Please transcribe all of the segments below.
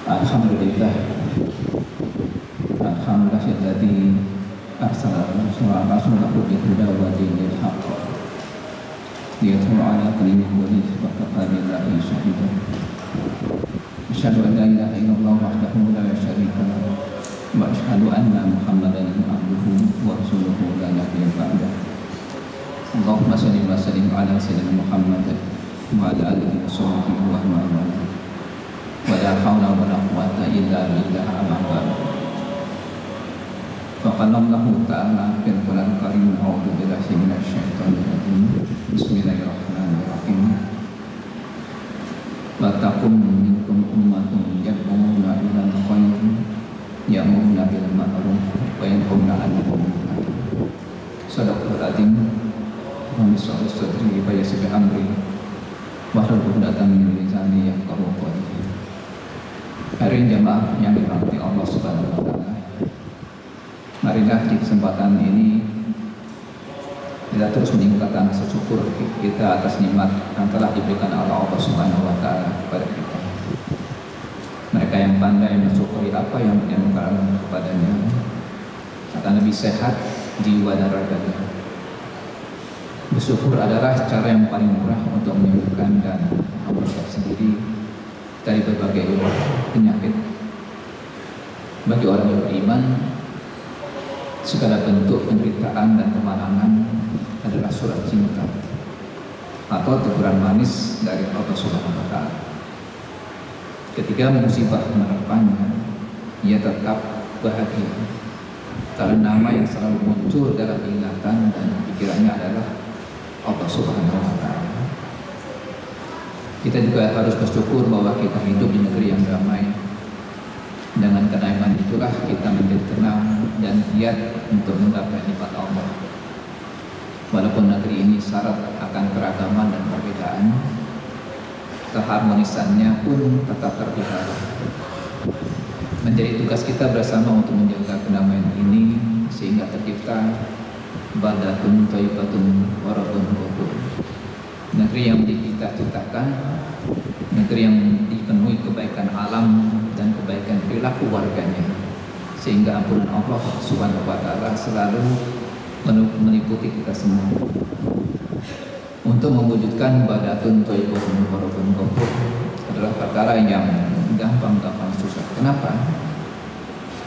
Alhamdulillah. Alhamdulillahilladzi arsala rasulahu bil huda wa dinil haqq liyudhhirahu 'ala kulli shay'in wa kafa billahi shahida. Asyhadu an la ilaha illallah wahdahu la syarika lahu wa asyhadu anna Muhammadan abduhu wa rasuluhu la nabiyya ba'dahu. Allahumma shalli wa sallim 'ala sayyidina Muhammad wa 'ala alihi wa sahbihi wa man wala. Wa la haula wa la quwwata illa billah amma ba'd. Faqala Allahu ta'ala fil Qur'anil Karim, a'udzu billahi minasy syaithanir rajim. Bismillahirrahmanirrahim. Wa taqum minkum ummatun yad'una ilal khair ya'muruna bil ma'ruf wa yanhauna 'anil munkar. Shadaqal azim. Wa misal sadri wa yasbi amri wa hlul 'uqdatam min lisani yafqahu qawli. Hari jamaah yang dirahmati Allah Subhanahu wa taala. Marilah di kesempatan ini kita terus meningkatkan rasa syukur kita atas nikmat yang telah diberikan oleh Allah Subhanahu wa taala kepada kita. Mereka yang pandai mensyukuri apa yang dianugerahkan kepadanya akan lebih sehat jiwa dan raganya. Bersyukur adalah cara yang paling murah untuk menyembuhkan dan memulihkan sendiri dari berbagai penyakit. Bagi orang yang beriman, segala bentuk penderitaan dan kemalangan adalah surat cinta atau teguran manis dari Allah Subhanahu wa taala. Ketika musibah menerpanya, ia tetap bahagia karena nama yang selalu muncul dalam ingatan dan pikirannya adalah Allah Subhanahu wa taala. Kita juga harus bersyukur bahwa kita hidup di negeri yang damai. Dengan kedamaian itulah kita menjadi tenang dan giat untuk menggapai nikmat Allah. Walaupun negeri ini syarat akan keragaman dan perbedaan, keharmonisannya pun tetap terpelihara. Menjadi tugas kita bersama untuk menjaga kedamaian ini sehingga tercipta baldatun thayyibatun wa rabbun ghafur. Negeri yang kita ciptakan, negeri yang dipenuhi kebaikan alam dan kebaikan perilaku warganya, sehingga ampunan Allah Subhanahu wa taala selalu meliputi kita semua. Untuk mewujudkan badatun thayyibatun wa rabbun ghafur adalah perkara yang gampang-gampang susah. Kenapa?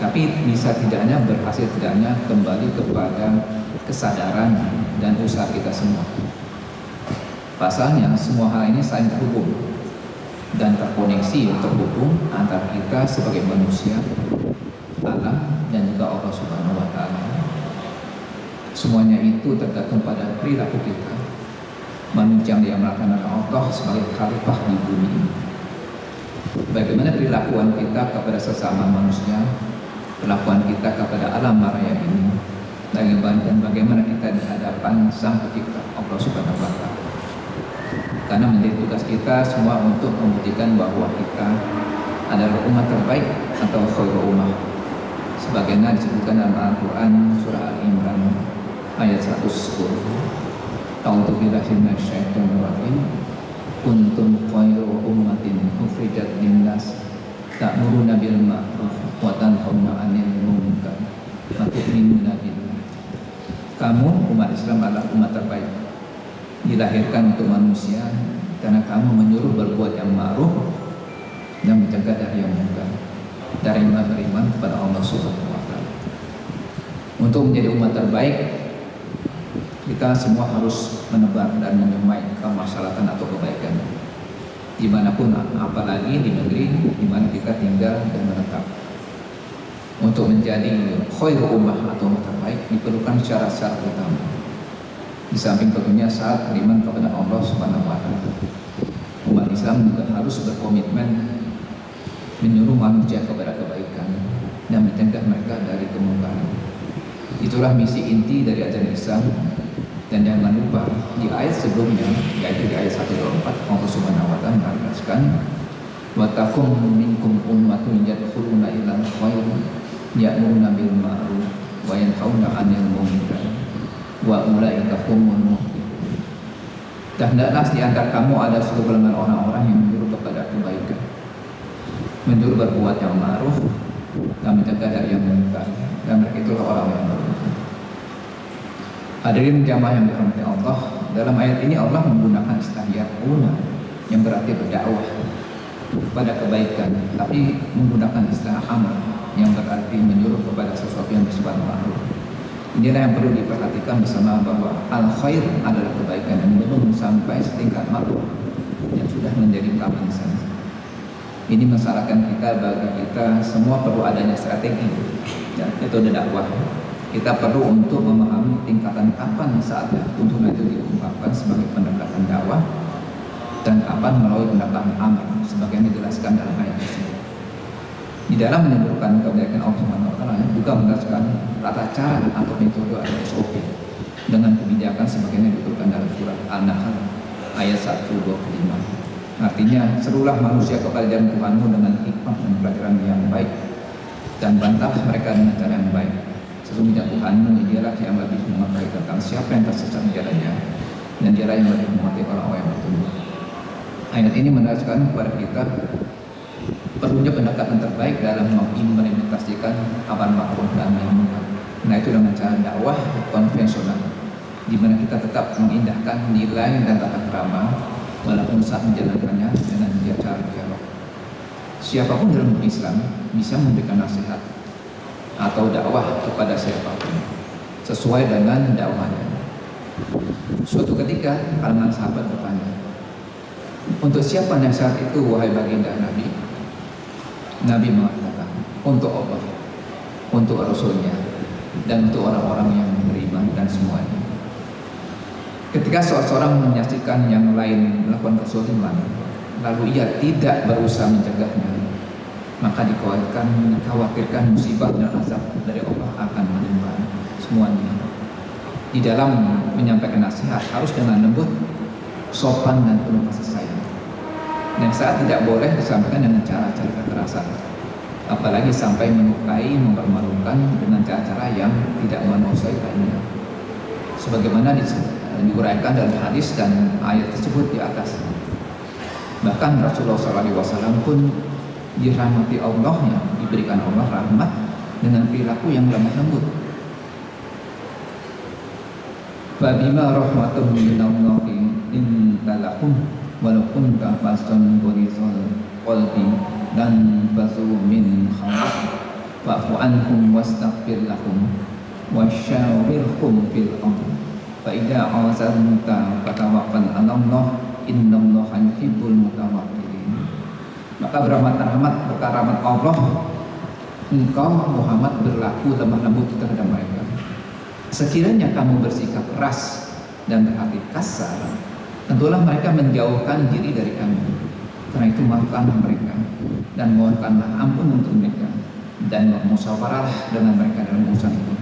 Tapi bisa tidaknya, berhasil tidaknya kembali kepada kesadaran dan usaha kita semua. Pasalnya semua hal ini saling terhubung dan terkoneksi, terhubung antara kita sebagai manusia, alam, dan juga Allah Subhanahu wa taala. Semuanya itu tergantung pada perilaku kita menunjang yang melaksanakan Allah sebagai khalifah di bumi ini. Bagaimana perilakuan kita kepada sesama manusia, perlakuan kita kepada alam raya ini, dan bagaimana kita di hadapan Sang Pencipta Allah Subhanahu wa taala. Karena menjadi tugas kita semua untuk membuktikan bahwa kita adalah umat terbaik atau khairul ummah, sebagaimana disebutkan dalam Al-Quran surah Al-Imran ayat 110. A'udzu billahi minasy syaithanir rajim. Kuntum khairu ummatin ukhrijat lin-nas ta'muruna bil ma'ruf wa tanhauna 'anil munkar wa tu'minuna billah. Kamu umat Islam adalah umat terbaik, dilahirkan untuk manusia karena kamu menyuruh berbuat yang ma'ruf dan mencegah dari yang munkar, dari beriman kepada Allah Subhanahu wa taala. Untuk menjadi umat terbaik, kita semua harus menebar dan menyemai kemaslahatan atau kebaikan dimanapun, apalagi di negeri di mana kita tinggal dan menetap. Untuk menjadi khairul ummah atau umat terbaik diperlukan syarat-syarat utama. Di samping tentunya saat beriman kepada Allah Subhanahu wa taala, umat Islam juga harus berkomitmen menyuruh manusia kepada kebaikan dan mencegah mereka dari kemungkaran. Itulah misi inti dari ajaran Islam. Dan jangan lupa di ayat sebelumnya, yaitu di ayat 124, Allah Subhanahu wa taala menegaskan wa taqum minkum ummatun yadkhuluna ilal khair ya'muruna bil ma'ruf wa yanhauna 'anil munkar wa ulaika humul muhtadun. Dan hendaklah di antara kamu ada sekumpulan orang-orang yang menyuruh kepada kebaikan menyuruh berbuat yang ma'ruf dan mencegah dari yang munkar, dan mereka itulah orang yang beruntung. Hadirin jamaah yang dirahmati Allah, dalam ayat ini Allah menggunakan istilah ya'una yang berarti berdakwah kepada kebaikan, tapi menggunakan istilah amr yang berarti menyuruh kepada sesuatu yang bersifat ma'ruf. Inilah yang perlu diperhatikan bersama, bahwa al-khair adalah kebaikan yang belum sampai setingkat ma'ruf yang sudah menjadi common sense. Ini mensyaratkan bagi kita semua perlu adanya strategi dan metode dakwah. Kita perlu untuk memahami tingkatan kapan saatnya untuk itu diungkapkan sebagai pendekatan dakwah dan kapan melalui pendekatan amr sebagaimana dijelaskan dalam ayat tersebut. Di dalam menyebutkan kebaikan Allah Subhanahu wa taala juga menjelaskan tata cara atau metode atau SOP dengan kebijakan sebagaimana disebutkan dalam surat An-Nahl ayat 125. Artinya, serulah manusia kepada jalan Tuhanmu dengan hikmah dan pelajaran yang baik, dan bantahlah mereka dengan cara yang baik. Sesungguhnya Tuhanmu dialah yang lebih mengetahui tentang siapa yang tersesat jalannya, dan dialah yang lebih mengetahui orang-orang yang bertumbuh. Ayat ini menegaskan kepada kita perlunya pendekatan terbaik dalam mengimplementasikan amar ma'ruf dan nahi munkar. Nah, itu dengan cara dakwah konvensional, di mana kita tetap mengindahkan nilai dan tata krama walaupun saat menjalankannya dengan cara dialog. Siapapun dalam Islam bisa memberikan nasihat atau dakwah kepada siapapun sesuai dengan dakwahnya. Suatu ketika kalangan sahabat bertanya, untuk siapa nasihat itu wahai baginda Nabi? Nabi mengatakan, untuk Allah, untuk Rasulnya, dan untuk orang-orang yang beriman dan semuanya. Ketika seseorang menyaksikan yang lain melakukan kezaliman, lalu ia tidak berusaha mencegahnya, maka dikhawatirkan musibah dan azab dari Allah akan menimpa semuanya. Di dalam menyampaikan nasihat harus dengan lembut, sopan dan penuh kasih sayang. Dan saat tidak boleh disampaikan dengan cara-cara kekerasan, apalagi sampai melukai, mempermalukan dengan cara-cara yang tidak manusiawi lainnya. Sebagaimana diuraikan dalam hadis dan ayat tersebut di atas. Bahkan Rasulullah SAW pun dirahmati Allah, yang diberikan Allah rahmat dengan perilaku yang lemah lembut. Fabima rahmatun minallahi intalahum walaupun ka'fasun ghurizal qalbi dan basu min khawf wa'fu anhum wastaghfir lahum wasyawirhum fil amr fa idza azamta fatawakkal 'ala Allah innallaha yuhibbul mutawakkilin. Maka berkat rahmat Allah, engkau Muhammad berlaku lemah lembut terhadap mereka. Sekiranya kamu bersikap keras dan berhati kasar, tentulah mereka menjauhkan diri dari kamu. Karena itu maafkanlah mereka dan mohonkanlah ampun untuk mereka, dan bermusyawarahlah dengan mereka dalam urusan itu.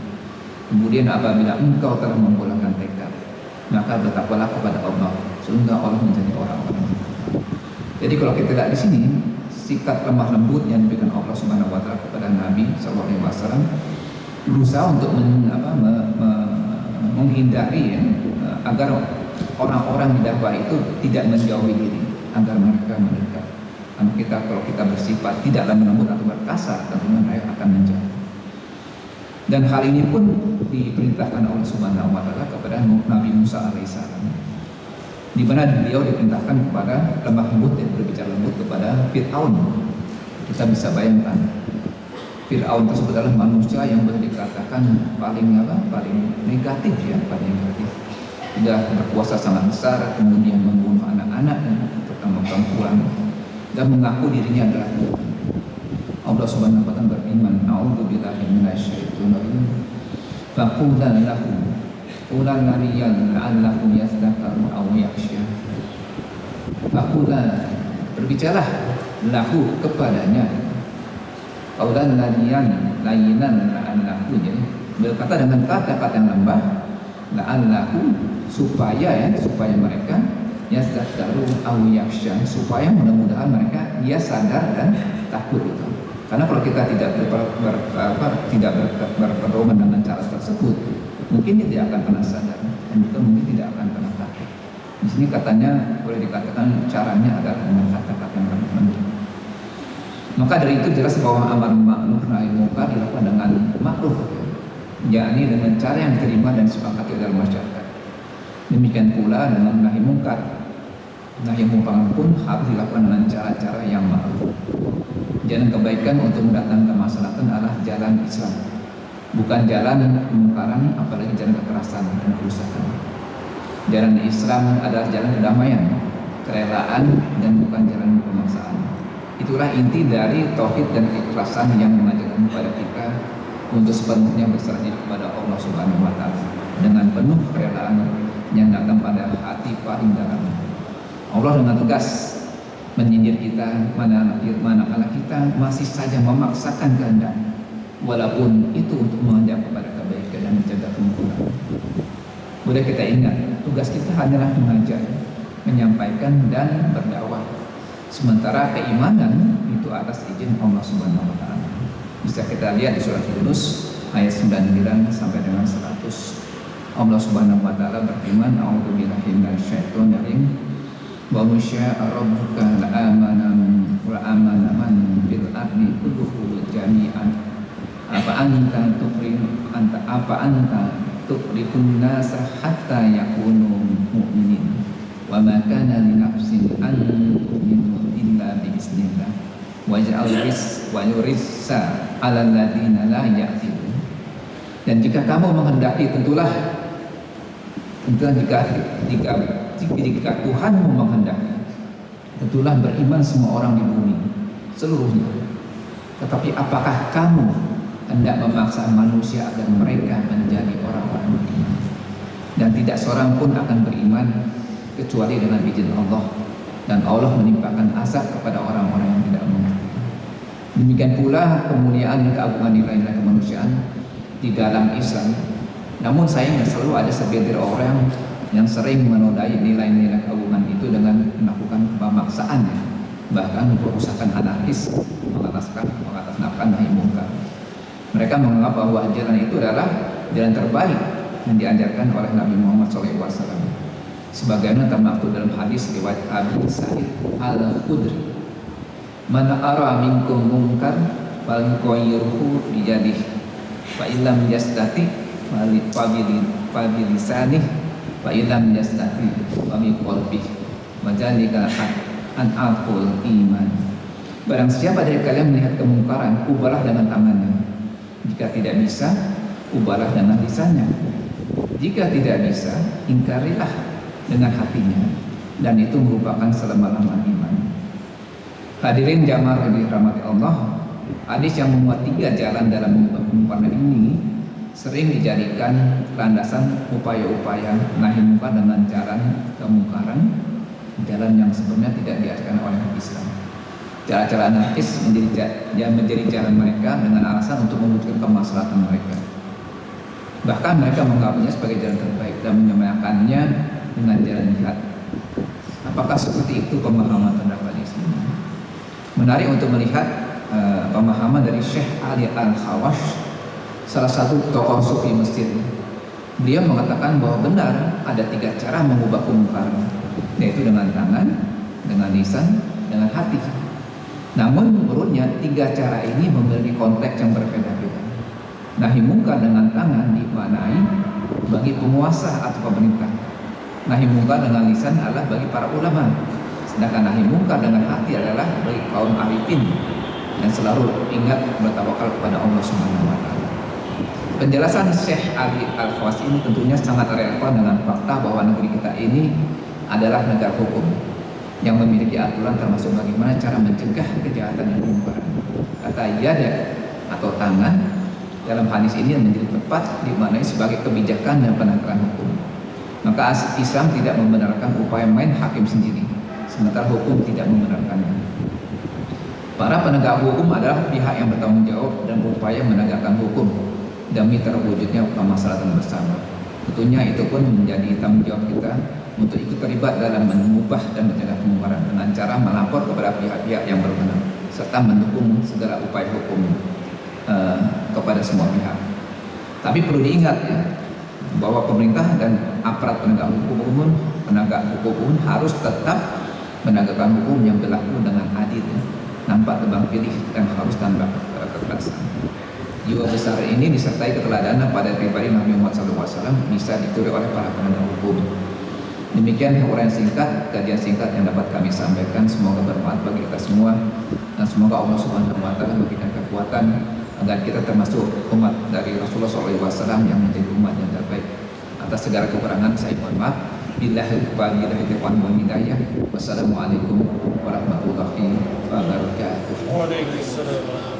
Kemudian apabila engkau telah membolehkan tekad, maka bertakwalah kepada Allah, sehingga Allah menjadi orang-orang. Jadi kalau kita lihat di sini, sikap lemah lembut yang diberikan Allah Subhanahu wa taala kepada Nabi SAW berusaha untuk menghindari agar orang-orang di dakwah itu tidak menjauhi diri, agar mereka mendekat. Karena kalau kita bersifat tidak lemah lembut atau berkasar, tentunya mereka akan menjauh. Dan hal ini pun diperintahkan oleh Subhanahu wa taala kepada Nabi Musa alaihissalam, di mana beliau diperintahkan kepada lemah lembut dan berbicara lembut kepada Fir'aun. Kita bisa bayangkan, Fir'aun tersebut adalah manusia yang boleh dikatakan paling negatif ya, paling negatif. Sudah berkuasa sangat besar, kemudian membunuh anak-anak dan terutama perempuan, dan mengaku dirinya adalah Tuhan. Allah Subhanahu wa taala berfirman, "A'udzubillahi minasyaitonir rajim. Faqula lahu qulan nariyan la'allahu yastaqaru aw yakhsha." Faqula, berbicaralah lahu kepadanya, qaulan nariyan layinan la'allahu, jadi berkata dengan kata-kata yang lembah, la'allahu, supaya mereka yastaqaru aw yakhsha, supaya mudah-mudahan mereka sadar dan takut itu. Karena kalau kita tidak berpedoman dengan cara tersebut, mungkin dia tidak akan pernah sadar dan juga mungkin tidak akan pernah takut. Di sini katanya boleh dikatakan caranya adalah dengan kata-kata yang lembut. Maka dari itu jelas bahwa amar ma'ruf nahi munkar dilakukan dengan ma'ruf, yakni dengan cara yang diterima dan disepakati dalam masyarakat. Demikian pula dengan nahi munkar. Nahi munkar pun harus dilakukan dengan cara-cara yang ma'ruf. Jalan kebaikan untuk mendatangkan kemaslahatan adalah jalan Islam, bukan jalan kemungkaran, apalagi jalan kekerasan dan kerusakan. Jalan Islam adalah jalan kedamaian, kerelaan, dan bukan jalan pemaksaan. Itulah inti dari tauhid dan keikhlasan yang mengajarkan kepada kita untuk sepenuhnya berserah diri kepada Allah Subhanahu wa taala dengan penuh kerelaan yang datang pada hati paling dalam. Allah dengan tegas menyindir kita manakala kita masih saja memaksakan kehendak, walaupun itu untuk mengajak kepada kebaikan dan menjaga kemungkaran. Boleh kita ingat, tugas kita hanyalah mengajar, menyampaikan, dan berdakwah. Sementara keimanan itu atas izin Allah Subhanahu wa taala. Bisa kita lihat di surat Yunus ayat 99 sampai dengan 100. Allah Subhanahu wa taala berfirman, "A'udzubillahi minasyaitonir rajim. Wa masya'a rabbuka la'amana man fil ardi kulluhum jami'an. Apa anta tukrihun nasa hatta yakunu mu'minin. Wa ma kana li nafsin an tu'minu illa bi iznillah. Waj'al rissa 'alal ladzina la ya'qilun." Dan jika kamu menghendaki, tentulah jika Tuhanmu menghendaki, tentulah beriman semua orang di bumi seluruhnya. Tetapi apakah kamu hendak memaksa manusia agar mereka menjadi orang-orang beriman? Dan tidak seorang pun akan beriman kecuali dengan izin Allah, dan Allah menimpakan azab kepada orang-orang yang tidak mengerti. Demikian pula kemuliaan dan keagungan nilai-nilai kemanusiaan di dalam Islam. Namun sayangnya selalu ada segelintir orang yang sering menodai nilai-nilai keagungan itu dengan melakukan pemaksaan, bahkan perusakan anarkis, mengatasnamakan nahi munkar. Mereka menganggap bahwa jalan itu adalah jalan terbaik yang diajarkan oleh Nabi Muhammad SAW. Sebagaimana termaktub dalam hadis riwayat Abi Sa'id Al-Khudri, "Man ara minkum munkar falyughayyirhu bi yadihi, fa illam yastati fa bi lisanihi, fa illam yastati fa bi qalbihi, wa dzalika an'aful iman." Barang siapa dari kalian melihat kemungkaran, ubahlah dengan tangannya. Jika tidak bisa, ubahlah dengan lisannya. Jika tidak bisa, ingkarilah dengan hatinya, dan itu merupakan selama-lamanya iman. Hadirin jamaah yang dirahmati Allah, hadis yang memuat 3 jalan dalam mengubah kemungkaran ini sering dijadikan landasan upaya-upaya nahi munkar dengan jalan kemungkaran, jalan yang sebenarnya tidak diajarkan oleh Islam. Cara-cara anarkis menjadi jalan mereka dengan alasan untuk mewujudkan kemaslahatan mereka. Bahkan mereka menganggapnya sebagai jalan terbaik dan menyamakannya dengan jalan jihad. Apakah seperti itu pemahaman tentang hadis ini? Menarik untuk melihat pemahaman dari Syekh Ali Al-Khawash, salah satu tokoh sufi Mesir. Beliau mengatakan bahwa benar ada 3 cara mengubah kemungkaran, yaitu dengan tangan, dengan lisan, dengan hati. Namun menurutnya 3 cara ini memiliki konteks yang berbeda-beda. Nahi munkar dengan tangan dimaknai bagi penguasa atau pemerintah. Nahi munkar dengan lisan adalah bagi para ulama. Sedangkan nahi munkar dengan hati adalah bagi kaum arifin yang selalu ingat bertawakal kepada Allah Subhanahu wa taala. Penjelasan Syekh Ali Al-Khawash ini tentunya sangat relevan dengan fakta bahwa negeri kita ini adalah negara hukum yang memiliki aturan termasuk bagaimana cara mencegah kejahatan dan kemungkaran. Kata yada atau tangan dalam hadis ini menjadi tepat dimaknai sebagai kebijakan dan penegakan hukum. Maka Islam tidak membenarkan upaya main hakim sendiri, sementara hukum tidak membenarkannya. Para penegak hukum adalah pihak yang bertanggung jawab dan berupaya menegakkan hukum demi terwujudnya kemaslahatan bersama. Tentunya itu pun menjadi tanggung jawab kita untuk ikut terlibat dalam mengubah dan mencegah kemungkaran dengan cara melapor kepada pihak-pihak yang berwenang serta mendukung segala upaya hukum kepada semua pihak. Tapi perlu diingat ya, bahwa pemerintah dan aparat penegak hukum harus tetap menegakkan hukum yang berlaku dengan adil nampak tebang pilih dan harus tanpa kekerasan. Jiwa besar ini disertai keteladanan pada pribadi Nabi Muhammad SAW bisa ditiru oleh para penegak hukum. Demikian uraian singkat, kajian singkat yang dapat kami sampaikan. Semoga bermanfaat bagi kita semua dan semoga Allah Subhanahu wa taala memberikan kekuatan agar kita termasuk umat dari Rasulullah SAW yang menjadi umat yang terbaik. Atas segala kekurangan saya mohon maaf. Billahi taufiq wal hidayah. Wassalamualaikum warahmatullahi wabarakatuh. Waalaikumsalam.